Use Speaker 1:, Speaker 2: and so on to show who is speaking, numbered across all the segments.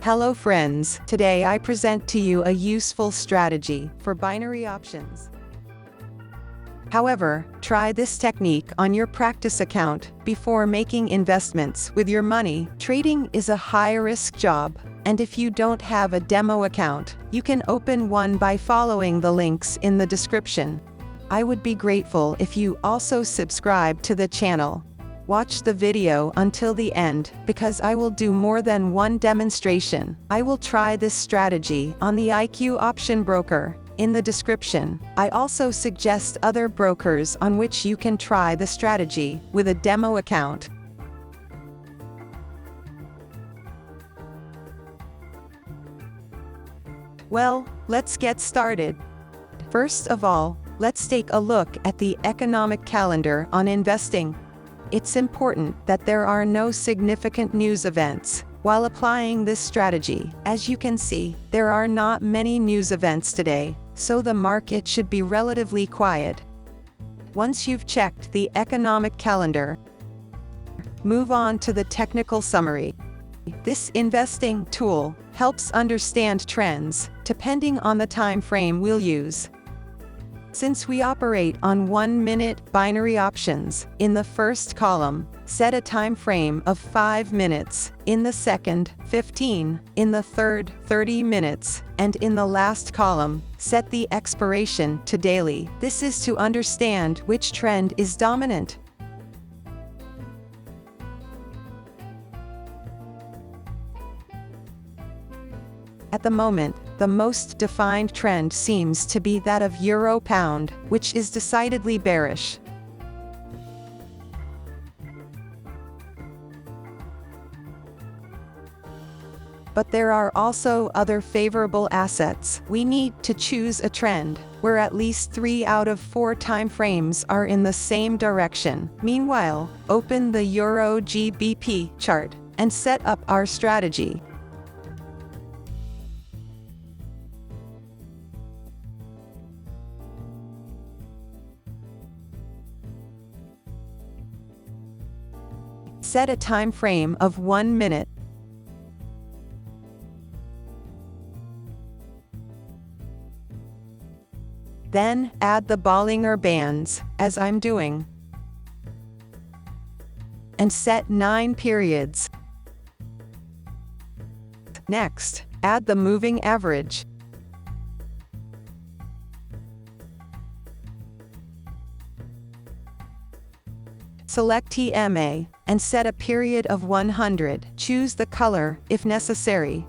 Speaker 1: Hello friends, today I present to you a useful strategy for binary options. However, try this technique on your practice account before making investments with your money. Trading is a high-risk job, and if you don't have a demo account, you can open one by following the links in the description. I would be grateful if you also subscribe to the channel. Watch the video until the end, because I will do more than one demonstration. I will try this strategy on the IQ option broker in the description. I also suggest other brokers on which you can try the strategy with a demo account. Well, let's get started. First of all, let's take a look at the economic calendar on investing. It's important that there are no significant news events while applying this strategy. As you can see, there are not many news events today, so the market should be relatively quiet. Once you've checked the economic calendar, move on to the technical summary. This investing tool helps understand trends depending on the time frame we'll use. Since we operate on 1-minute binary options, in the first column, set a time frame of 5 minutes, in the second, 15, in the third, 30 minutes, and in the last column, set the expiration to daily. This is to understand which trend is dominant. At the moment, the most defined trend seems to be that of euro-pound, which is decidedly bearish. But there are also other favorable assets. We need to choose a trend where at least 3 out of 4 time frames are in the same direction. Meanwhile, open the Euro GBP chart and set up our strategy. Set a time frame of 1 minute. Then, add the Bollinger Bands, as I'm doing. And set 9 periods. Next, add the moving average. Select TMA, and set a period of 100. Choose the color, if necessary.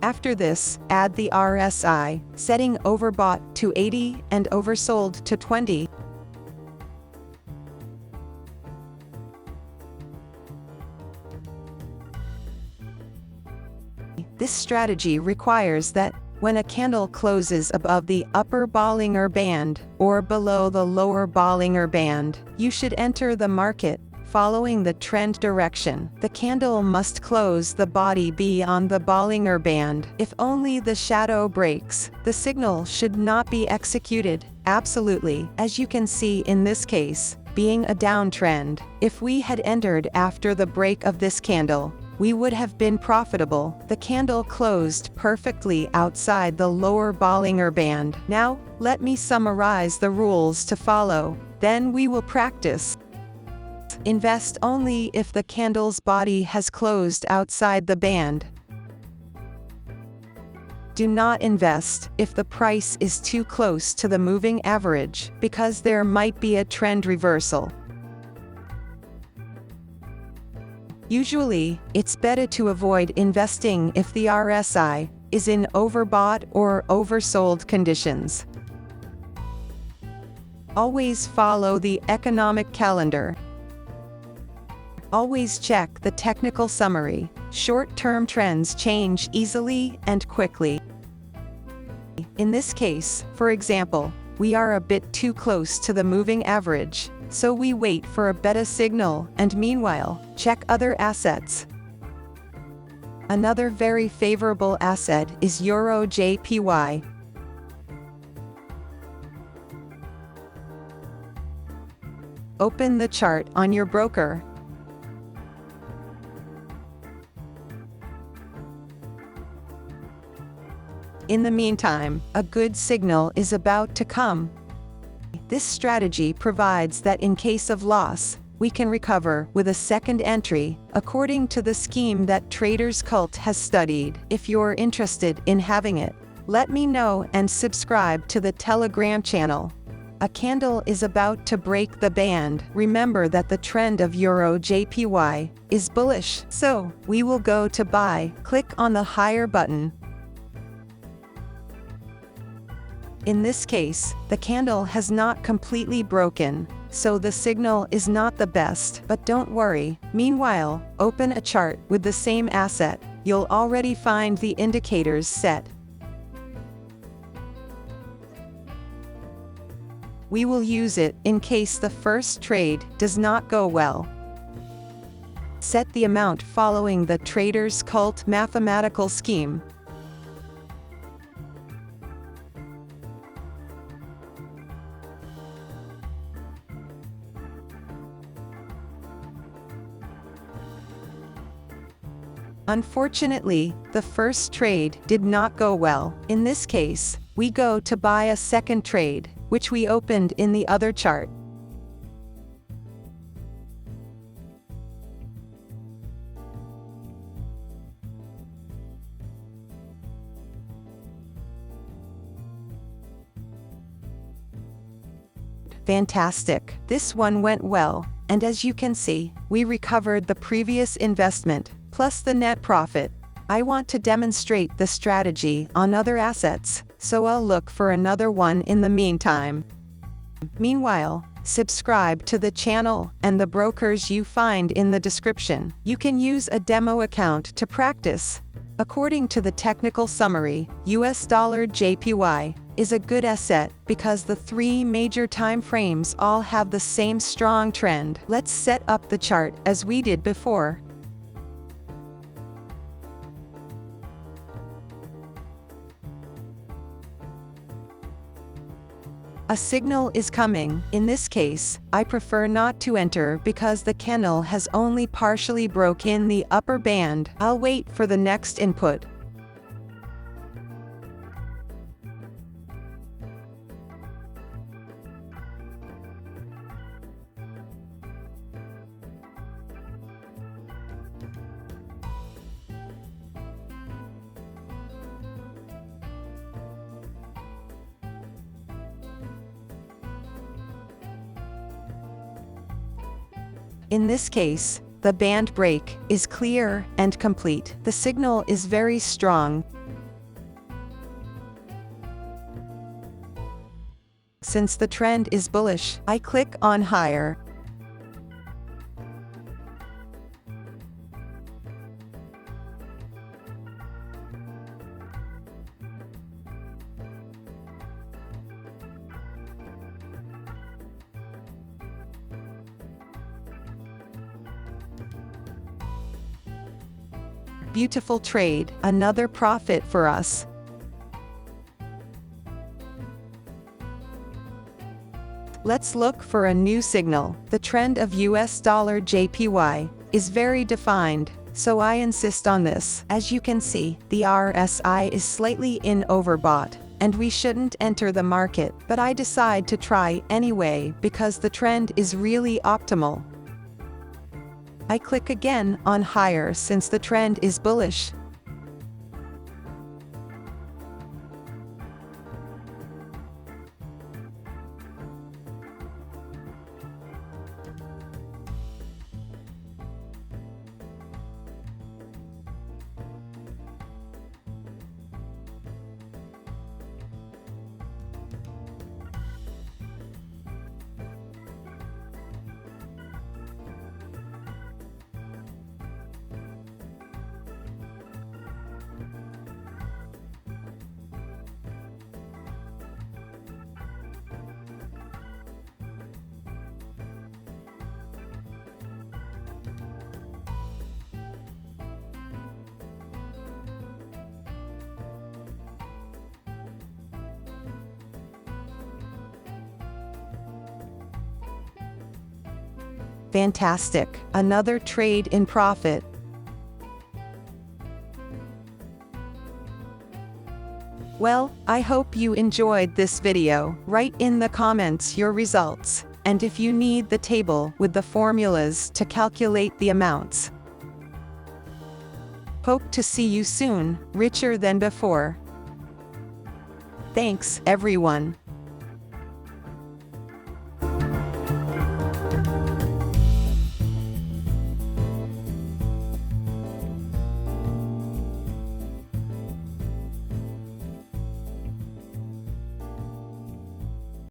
Speaker 1: After this, add the RSI, setting overbought to 80 and oversold to 20. This strategy requires that when a candle closes above the upper Bollinger Band or below the lower Bollinger Band, you should enter the market following the trend direction. The candle must close the body beyond the Bollinger Band. If only the shadow breaks, the signal should not be executed. Absolutely, as you can see in this case, being a downtrend, if we had entered after the break of this candle, we would have been profitable. The candle closed perfectly outside the lower Bollinger Band. Now, let me summarize the rules to follow. Then we will practice. Invest only if the candle's body has closed outside the band. Do not invest if the price is too close to the moving average, because there might be a trend reversal. Usually, it's better to avoid investing if the RSI is in overbought or oversold conditions. Always follow the economic calendar. Always check the technical summary. Short-term trends change easily and quickly. In this case, for example, we are a bit too close to the moving average, so we wait for a beta signal and meanwhile, check other assets. Another very favorable asset is Euro JPY. Open the chart on your broker. In the meantime, a good signal is about to come. This strategy provides that in case of loss, we can recover with a second entry, according to the scheme that Traders Cult has studied. If you're interested in having it, let me know and subscribe to the Telegram channel. A candle is about to break the band. Remember that the trend of Euro JPY is bullish, so we will go to buy. Click on the higher button. In this case, the candle has not completely broken, so the signal is not the best, but don't worry. Meanwhile, open a chart with the same asset. You'll already find the indicators set. We will use it in case the first trade does not go well. Set the amount following the Traders Cult mathematical scheme. Unfortunately, the first trade did not go well. In this case, we go to buy a second trade, which we opened in the other chart. Fantastic! This one went well, and as you can see, we recovered the previous investment, plus the net profit. I want to demonstrate the strategy on other assets, so I'll look for another one in the meantime. Meanwhile, subscribe to the channel and the brokers you find in the description. You can use a demo account to practice. According to the technical summary, US dollar JPY is a good asset because the three major time frames all have the same strong trend. Let's set up the chart as we did before. A signal is coming. In this case, I prefer not to enter because the candle has only partially broken the upper band. I'll wait for the next input. In this case, the band break is clear and complete. The signal is very strong. Since the trend is bullish, I click on higher. Beautiful trade, another profit for us. Let's look for a new signal. The trend of US dollar JPY is very defined, so I insist on this. As you can see, the RSI is slightly in overbought, and we shouldn't enter the market, but I decide to try anyway because the trend is really optimal. I click again on higher since the trend is bullish. Fantastic. Another trade in profit. Well, I hope you enjoyed this video. Write in the comments your results, and if you need the table with the formulas to calculate the amounts. Hope to see you soon, richer than before. Thanks, everyone.